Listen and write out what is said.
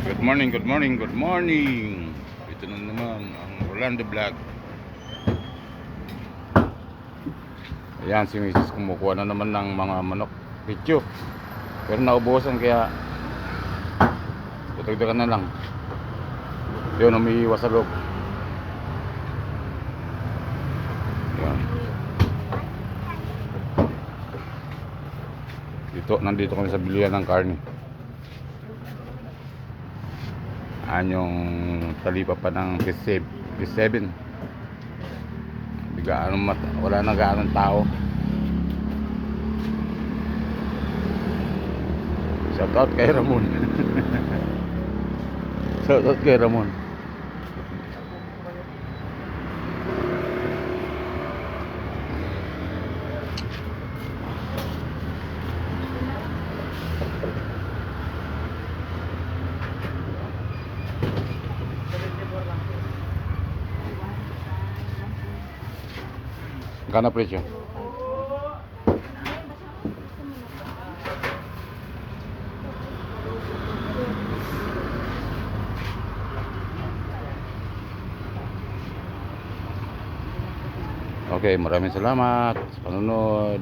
Good morning, good morning, good morning. Ito na naman ang Rolando Vlog. Ayan, si Mrs. kumukuha na naman ng mga manok. Pityo. Pero naubusan kaya tutagdagan na lang. Yun, umiiwas sa loob. Ayan. Nandito kami sa bilihan ng karne. Yung talipa pa ng P7. Wala na gaanong tao. Shoutout kay Ramon. Shoutout kay Ramon. Magkano presyo? Okay, maraming salamat sa panonood.